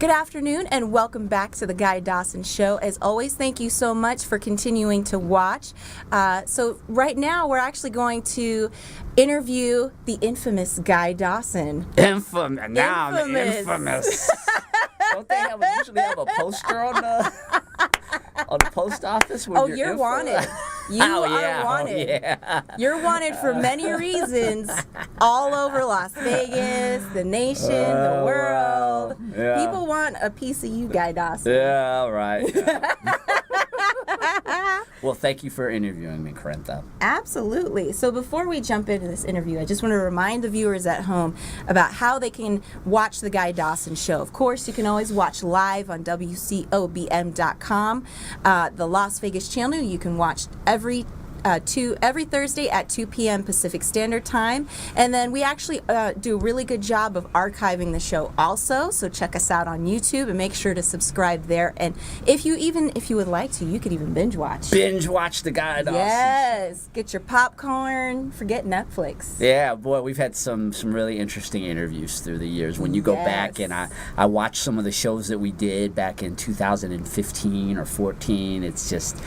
Good afternoon and welcome back to the Guy Dawson Show. As always, thank you so much for continuing to watch. So right now we're actually going to interview the infamous Guy Dawson. Infamous. Now I'm infamous. Don't they usually have a poster on the post office? Oh, you're wanted. You are wanted. Oh, yeah. You're wanted for many reasons all over Las Vegas, the nation, the world. Yeah. People want a piece of you, Guy Dawson. Yeah, all right. Yeah. Well, thank you for interviewing me, Corintha. Absolutely. So before we jump into this interview, I just want to remind the viewers at home about how they can watch the Guy Dawson Show. Of course, you can always watch live on WCOBM.com, the Las Vegas channel. You can watch every Thursday at 2 p.m. Pacific Standard Time. And then we actually do a really good job of archiving the show also. So check us out on YouTube and make sure to subscribe there. And if you would like to, you could even binge watch. Binge watch the Guy Dawson. Yes. Get your popcorn. Forget Netflix. Yeah, boy, we've had some really interesting interviews through the years. When you go back and I watched some of the shows that we did back in 2015 or 14, it's just...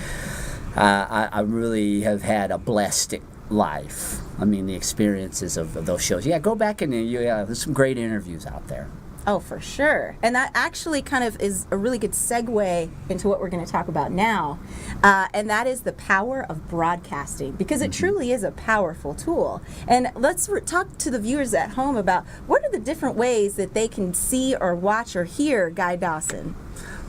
I really have had a blessed life. I mean, the experiences of those shows. Yeah, go back and there's some great interviews out there. Oh, for sure. And that actually kind of is a really good segue into what we're going to talk about now. And that is the power of broadcasting, because it truly is a powerful tool. And let's talk to the viewers at home about what are the different ways that they can see or watch or hear Guy Dawson.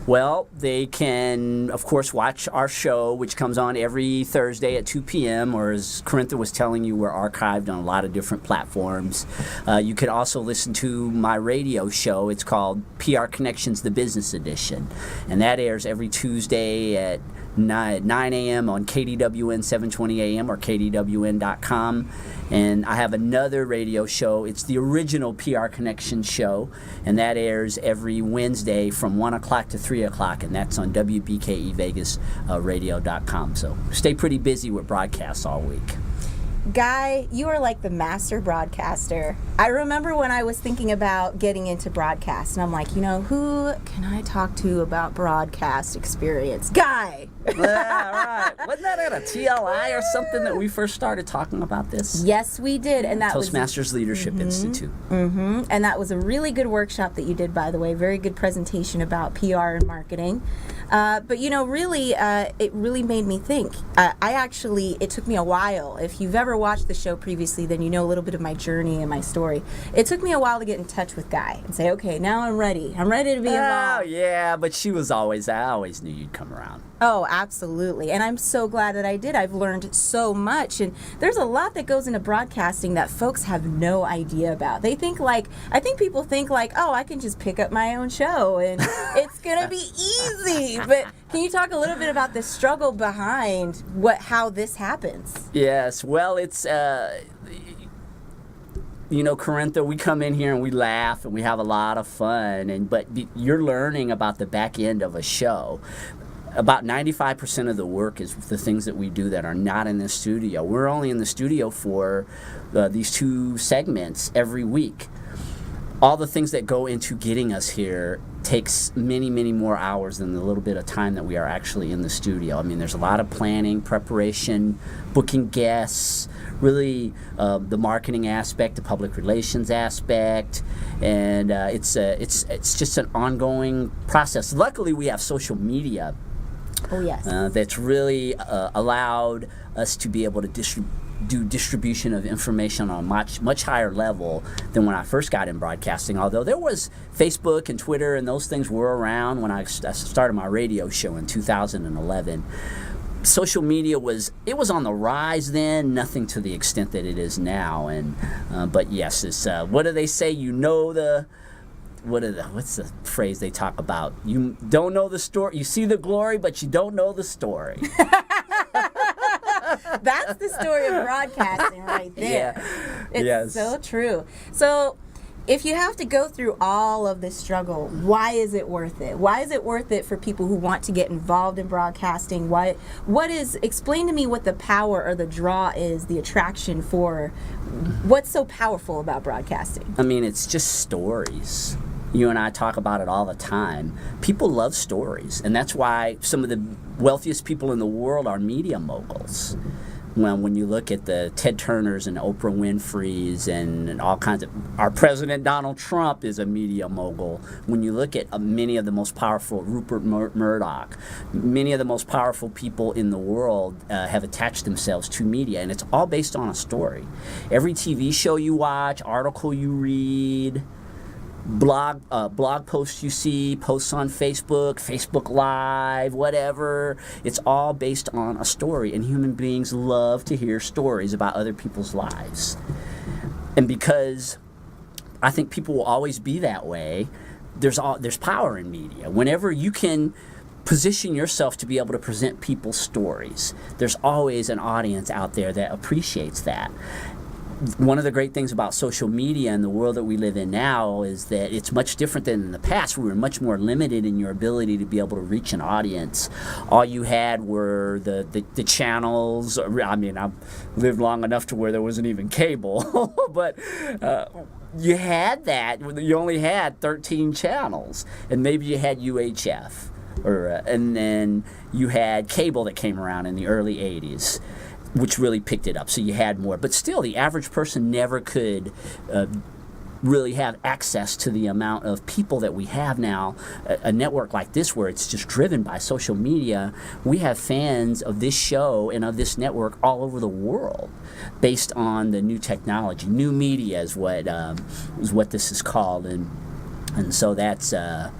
Well, they can, of course, watch our show, which comes on every Thursday at 2 p.m., or as Corintha was telling you, we're archived on a lot of different platforms. You could also listen to my radio show. It's called PR Connections, the Business Edition, and that airs every Tuesday at 9 a.m. on KDWN 720 a.m. or KDWN.com. And I have another radio show. It's the original PR Connection show, and that airs every Wednesday from 1 o'clock to 3 o'clock, and that's on WBKEVegasRadio.com. So stay pretty busy with broadcasts all week. Guy, you are like the master broadcaster. I remember when I was thinking about getting into broadcast, and I'm like, who can I talk to about broadcast experience? Guy! Yeah, right. Wasn't that at a TLI or something that we first started talking about this? Yes, we did. And that Toastmasters Leadership Institute. Mm-hmm. And that was a really good workshop that you did, by the way. Very good presentation about PR and marketing. But, really, it really made me think. It took me a while. If you've ever watched the show previously, then you know a little bit of my journey and my story. It took me a while to get in touch with Guy and say, okay, now I'm ready. I'm ready to be involved. Oh, yeah, but I always knew you'd come around. Oh, absolutely. And I'm so glad that I did. I've learned so much. And there's a lot that goes into broadcasting that folks have no idea about. I think people think oh, I can just pick up my own show and it's going to be easy. But can you talk a little bit about the struggle behind how this happens? Yes. Well, it's... Corintha, we come in here and we laugh and we have a lot of fun, but you're learning about the back end of a show. About 95% of the work is the things that we do that are not in the studio. We're only in the studio for these 2 segments every week. All the things that go into getting us here takes many, many more hours than the little bit of time that we are actually in the studio. I mean, there's a lot of planning, preparation, booking guests, really the marketing aspect, the public relations aspect, and it's just an ongoing process. Luckily, we have social media. Oh, yes. That's really allowed us to be able to do distribution of information on a much higher level than when I first got in broadcasting, although there was Facebook and Twitter and those things were around when I started my radio show in 2011. Social media was on the rise then, nothing to the extent that it is now. And but yes, it's what do they say? What's the phrase they talk about? You don't know the story. You see the glory, but you don't know the story. That's the story of broadcasting right there. Yeah. It's so true. So if you have to go through all of this struggle, why is it worth it? Why is it worth it for people who want to get involved in broadcasting? Explain to me what the power or the draw is, the attraction for what's so powerful about broadcasting? I mean, it's just stories. You and I talk about it all the time. People love stories, and that's why some of the wealthiest people in the world are media moguls. When you look at the Ted Turners and Oprah Winfrey's and all kinds of, our president Donald Trump is a media mogul. When you look at many of the most powerful, Rupert Murdoch, many of the most powerful people in the world have attached themselves to media, and it's all based on a story. Every TV show you watch, article you read, blog posts you see, posts on Facebook Live, whatever. It's all based on a story, and human beings love to hear stories about other people's lives. And because I think people will always be that way, there's power in media. Whenever you can position yourself to be able to present people's stories, there's always an audience out there that appreciates that. One of the great things about social media and the world that we live in now is that it's much different than in the past. We were much more limited in your ability to be able to reach an audience. All you had were the channels. I mean, I've lived long enough to where there wasn't even cable, but you had that. You only had 13 channels, and maybe you had UHF, and then you had cable that came around in the early 80s. Which really picked it up, so you had more. But still, the average person never could really have access to the amount of people that we have now. A network like this, where it's just driven by social media, we have fans of this show and of this network all over the world, based on the new technology. New media is what this is called, and so that's the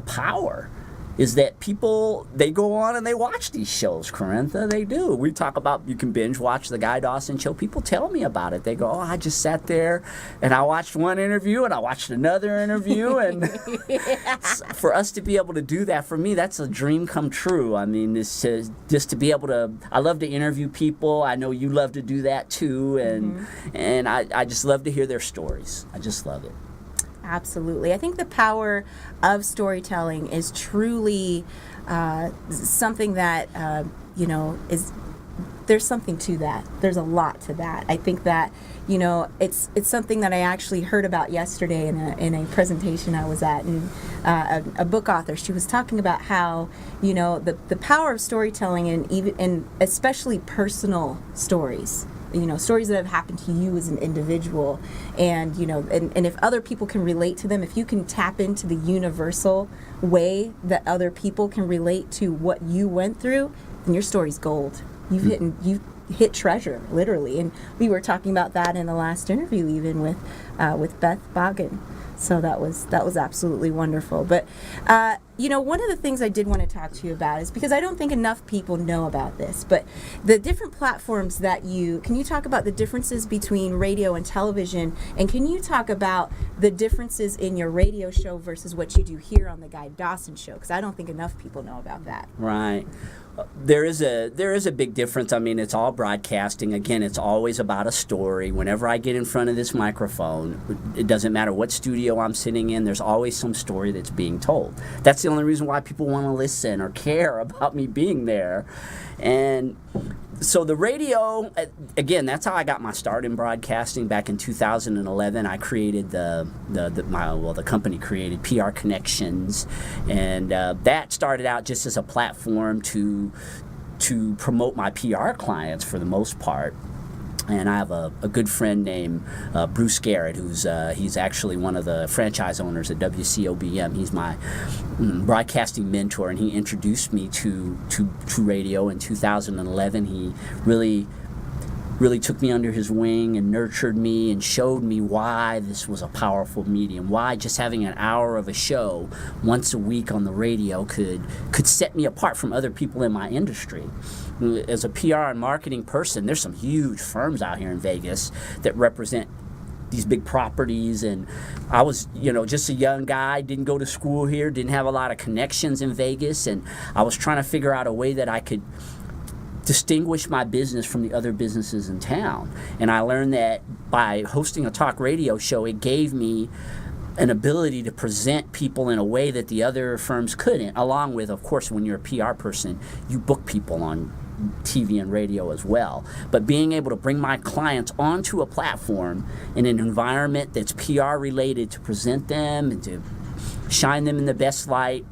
power. Is that people, they go on and they watch these shows, Corintha. They do. We talk about, you can binge watch the Guy Dawson show. People tell me about it. They go, oh, I just sat there and I watched one interview and I watched another interview. And for us to be able to do that, for me, that's a dream come true. I mean, this just to be able to, I love to interview people. I know you love to do that too. And I just love to hear their stories. I just love it. Absolutely. I think the power of storytelling is truly something that, there's something to that. There's a lot to that. I think that, it's something that I actually heard about yesterday in a presentation I was at, and a book author, she was talking about how, the power of storytelling and especially personal stories. Stories that have happened to you as an individual, and and if other people can relate to them, if you can tap into the universal way that other people can relate to what you went through, then your story's gold. You've hit treasure, literally. And we were talking about that in the last interview, even with Beth Boggin. So that was absolutely wonderful. But one of the things I did want to talk to you about is, because I don't think enough people know about this, but the different platforms that can you talk about the differences between radio and television, and can you talk about the differences in your radio show versus what you do here on the Guy Dawson show? Because I don't think enough people know about that. Right. There is a big difference. I mean, it's all broadcasting. Again, it's always about a story. Whenever I get in front of this microphone, it doesn't matter what studio I'm sitting in, there's always some story that's being told. That's the only reason why people want to listen or care about me being there. And so the radio, again, that's how I got my start in broadcasting. Back in 2011, I created the company created PR Connections, and that started out just as a platform to promote my PR clients for the most part. And I have a good friend named Bruce Garrett, he's actually one of the franchise owners at WCOBM. He's my broadcasting mentor, and he introduced me to radio in 2011. He really took me under his wing and nurtured me and showed me why this was a powerful medium, why just having an hour of a show once a week on the radio could set me apart from other people in my industry. As a PR and marketing person, there's some huge firms out here in Vegas that represent these big properties, and I was, just a young guy, didn't go to school here, didn't have a lot of connections in Vegas, and I was trying to figure out a way that I could distinguish my business from the other businesses in town. And I learned that by hosting a talk radio show, it gave me an ability to present people in a way that the other firms couldn't, along with, of course, when you're a PR person, you book people on TV and radio as well. But being able to bring my clients onto a platform in an environment that's PR related to present them and to shine them in the best light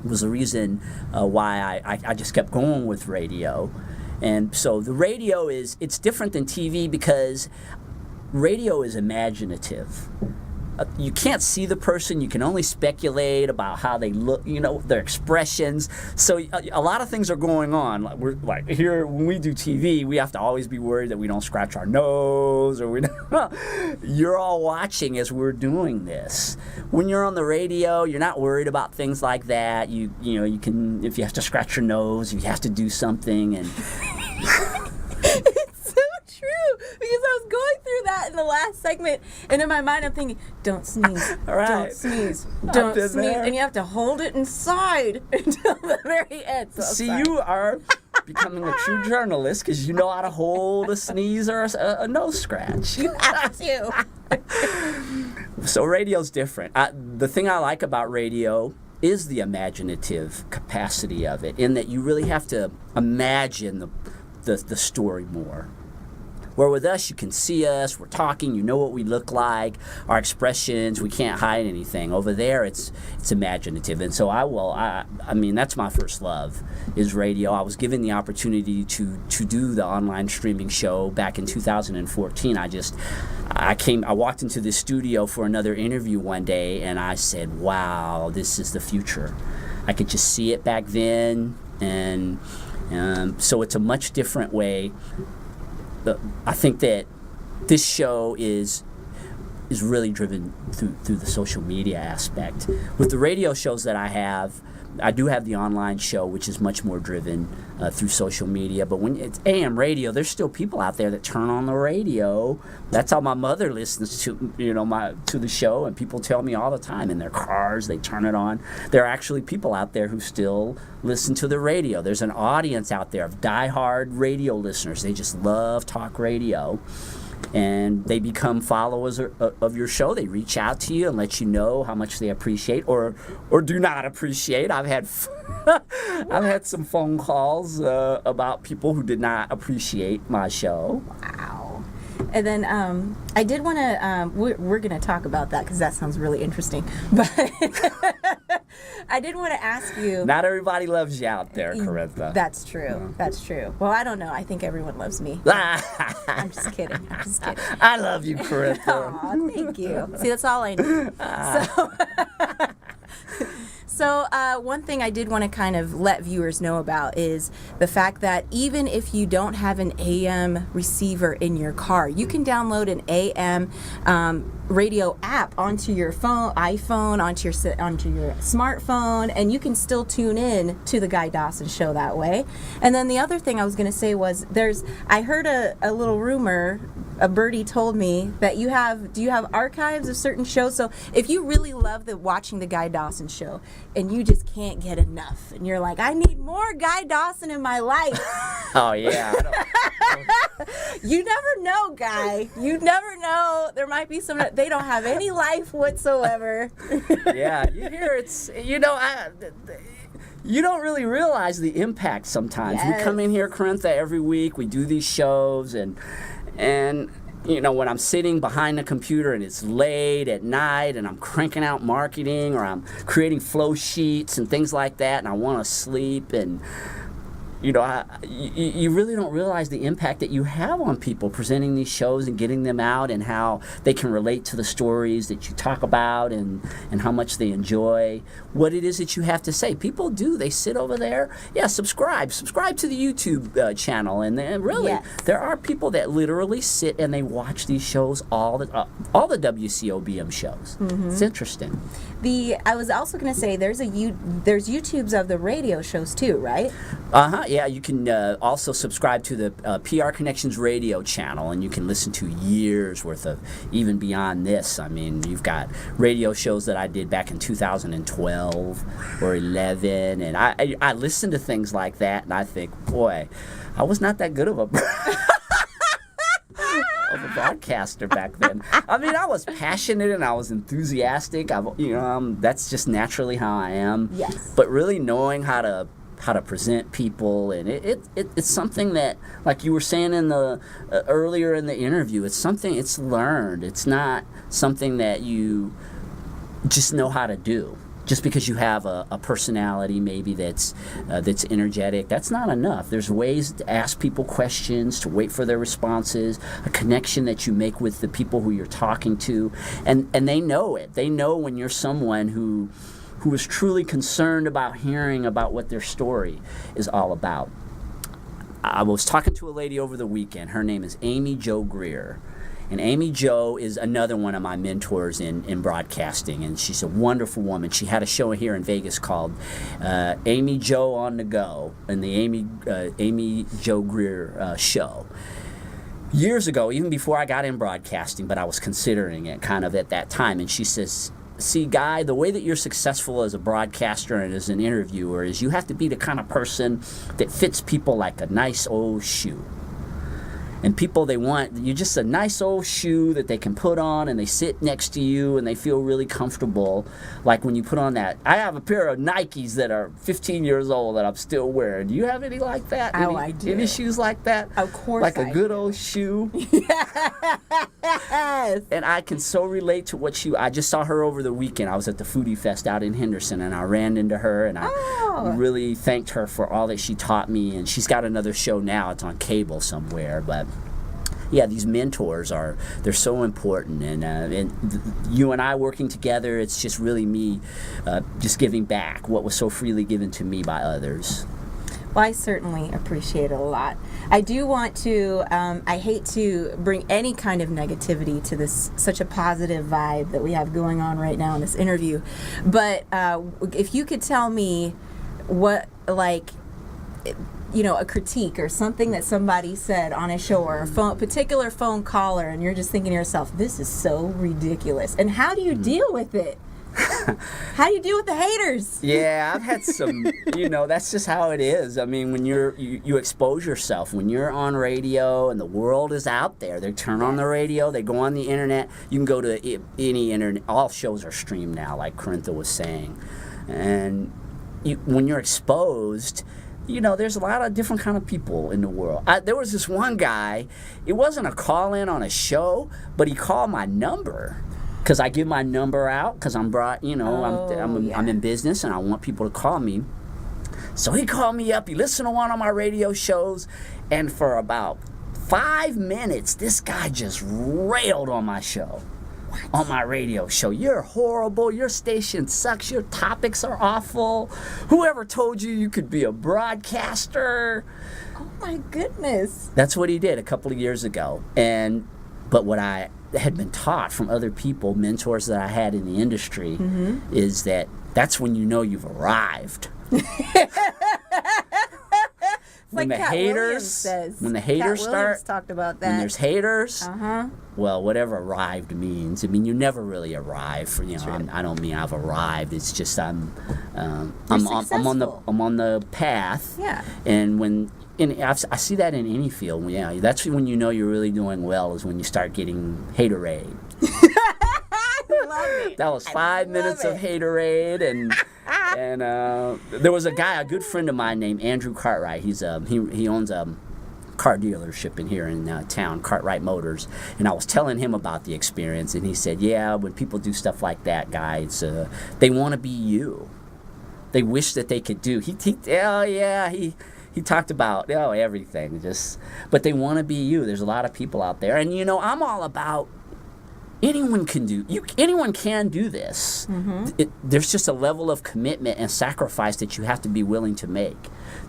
was the reason why I just kept going with radio. And so the radio it's different than TV because radio is imaginative. You can't see the person. You can only speculate about how they look, their expressions. So a lot of things are going on. We're like here when we do TV, we have to always be worried that we don't scratch our nose or we don't. You're all watching as we're doing this. When you're on the radio, you're not worried about things like that. You can, if you have to scratch your nose, if you have to do something, and It's so true because I was going through that in the last segment, and in my mind I'm thinking, don't sneeze, right. don't sneeze, don't sneeze, there. and you have to hold it inside until the very end. So See, you are becoming a true journalist because you know how to hold a sneeze or a nose scratch. You have to. So radio's different. The thing I like about radio is the imaginative capacity of it, in that you really have to imagine the story more. Where with us, you can see us, we're talking, you know what we look like, our expressions, we can't hide anything. Over there, it's imaginative. And so I mean, that's my first love, is radio. I was given the opportunity to do the online streaming show back in 2014. I walked into the studio for another interview one day, and I said, wow, this is the future. I could just see it back then, and so it's a much different way. I think that this show is really driven through the social media aspect. With the radio shows that I do have the online show, which is much more driven through social media. But when it's AM radio, there's still people out there that turn on the radio. That's how my mother listens to to the show, and people tell me all the time in their cars they turn it on. There are actually people out there who still listen to the radio. There's an audience out there of diehard radio listeners. They just love talk radio. And they become followers of your show. They reach out to you and let you know how much they appreciate or do not appreciate. I've had some phone calls about people who did not appreciate my show. Wow. And then I did want to, we're going to talk about that because that sounds really interesting. But I did want to ask you. Not everybody loves you out there, Corintha. That's true. Yeah. That's true. Well, I don't know. I think everyone loves me. I'm just kidding. I love you, Corintha. Aw, thank you. See, that's all I need. So one thing I did want to kind of let viewers know about is the fact that even if you don't have an AM receiver in your car, you can download an AM radio app onto your iPhone, onto your smartphone, and you can still tune in to the Guy Dawson Show that way. And then the other thing I was going to say was I heard a little rumor. A birdie told me that do you have archives of certain shows? So if you really love watching the Guy Dawson Show and you just can't get enough and you're like, I need more Guy Dawson in my life. Oh, yeah. You never know, Guy. You never know. There might be some, they don't have any life whatsoever. Yeah, you hear you don't really realize the impact sometimes. Yes. We come in here, Corintha, every week. We do these shows, and when I'm sitting behind the computer and it's late at night and I'm cranking out marketing or I'm creating flow sheets and things like that, and I want to sleep, and you really don't realize the impact that you have on people presenting these shows and getting them out, and how they can relate to the stories that you talk about, and how much they enjoy what it is that you have to say. People do. They sit over there. Yeah, subscribe to the YouTube channel, and really, yes. There are people that literally sit and they watch these shows, all the WCOBM shows. Mm-hmm. It's interesting. I was also going to say there's YouTubes of the radio shows too, right? Yeah, you can also subscribe to the PR Connections radio channel, and you can listen to years worth of, even beyond this. I mean, you've got radio shows that I did back in 2012 or 11, and I listen to things like that, and I think, boy, I was not that good of a of a broadcaster back then. I mean, I was passionate and I was enthusiastic. That's just naturally how I am. Yes. But really knowing how to present people, and it's something that, like you were saying in the earlier in the interview, it's learned. It's not something that you just know how to do. Just because you have a personality maybe that's energetic, that's not enough. There's ways to ask people questions, to wait for their responses, a connection that you make with the people who you're talking to, and they know it. They know when you're someone who is truly concerned about hearing about what their story is all about. I was talking to a lady over the weekend. Her name is Amy Jo Greer. And Amy Jo is another one of my mentors in broadcasting, and she's a wonderful woman. She had a show here in Vegas called Amy Jo on the Go, and the Amy Jo Greer show. Years ago, even before I got in broadcasting, but I was considering it kind of at that time, and she says, see, Guy, the way that you're successful as a broadcaster and as an interviewer is you have to be the kind of person that fits people like a nice old shoe. And people, you're just a nice old shoe that they can put on, and they sit next to you and they feel really comfortable. Like when you put on that. I have a pair of Nikes that are 15 years old that I'm still wearing. Do you have any like that? Oh, I do. Any shoes like that? Of course like I a good do. old shoe? Yes. And I can so relate to I just saw her over the weekend. I was at the Foodie Fest out in Henderson, and I ran into her, and I really thanked her for all that she taught me. And she's got another show now. It's on cable somewhere, but yeah, these mentors they're so important, and you and I working together, it's just really me just giving back what was so freely given to me by others. Well, I certainly appreciate it a lot. I do want to, I hate to bring any kind of negativity to this, such a positive vibe that we have going on right now in this interview, but if you could tell me what, like, a critique or something that somebody said on a show or a particular phone caller, and you're just thinking to yourself, this is so ridiculous. And how do you deal with it? How do you deal with the haters? Yeah, I've had some, that's just how it is. I mean, when you expose yourself, when you're on radio and the world is out there, they turn on the radio, they go on the internet, you can go to any internet, all shows are streamed now, like Corintha was saying. And when you're exposed, there's a lot of different kind of people in the world. There was this one guy, it wasn't a call-in on a show, but he called my number. Because I give my number out, because I'm in business and I want people to call me. So he called me up, he listened to one of my radio shows, and for about 5 minutes, this guy just railed on my show. On my radio show. You're horrible, your station sucks, your topics are awful. Whoever told you could be a broadcaster? Oh my goodness. That's what he did a couple of years ago. But what I had been taught from other people, mentors that I had in the industry, is that's when you know you've arrived. When the haters start, talked about that. when there's haters, well, whatever arrived means. I mean, you never really arrive. I don't mean I've arrived. It's just I'm on the path. Yeah. And I see that in any field. Yeah, that's when you know you're really doing well, is when you start getting haterade. Love it. That was 5 minutes of haterade, and there was a good friend of mine named Andrew Cartwright. He owns a car dealership here in town, Cartwright Motors, and I was telling him about the experience, and he said, yeah, when people do stuff like that, guys, they want to be you. They wish that they could do. He talked about everything, but they want to be you. There's a lot of people out there, and I'm all about anyone can do this. There's just a level of commitment and sacrifice that you have to be willing to make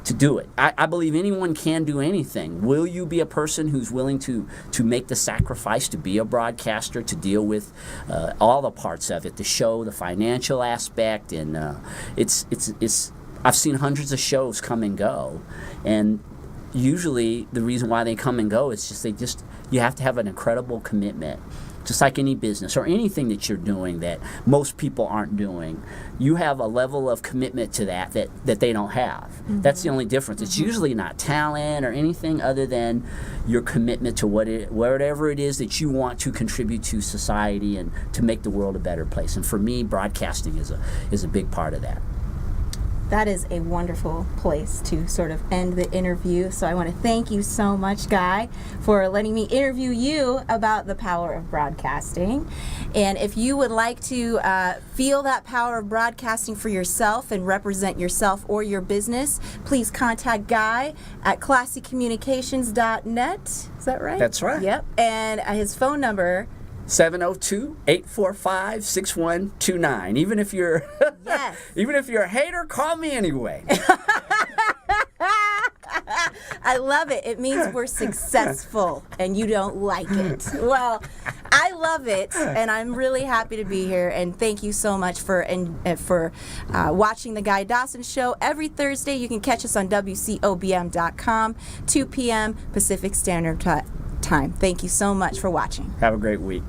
to do it. I believe anyone can do anything. Will you be a person who's willing to make the sacrifice to be a broadcaster, to deal with all the parts of it, the show, the financial aspect, and it's I've seen hundreds of shows come and go, and usually the reason why they come and go is you have to have an incredible commitment just like any business or anything that you're doing that most people aren't doing. You have a level of commitment to that they don't have. That's the only difference. It's usually not talent or anything other than your commitment to whatever it is that you want to contribute to society and to make the world a better place. And for me, broadcasting is a big part of that. That is a wonderful place to sort of end the interview. So I want to thank you so much, Guy, for letting me interview you about the power of broadcasting. And if you would like to feel that power of broadcasting for yourself and represent yourself or your business, please contact Guy at classycommunications.net. Is that right? That's right. Yep. And his phone number 702-845-6129. Even if you're yes. Even if you're a hater, call me anyway. I love it. It means we're successful and you don't like it. Well, I love it, and I'm really happy to be here. And thank you so much for watching the Guy Dawson Show. Every Thursday, you can catch us on WCOBM.com, 2 p.m. Pacific Standard Time. Thank you so much for watching. Have a great week.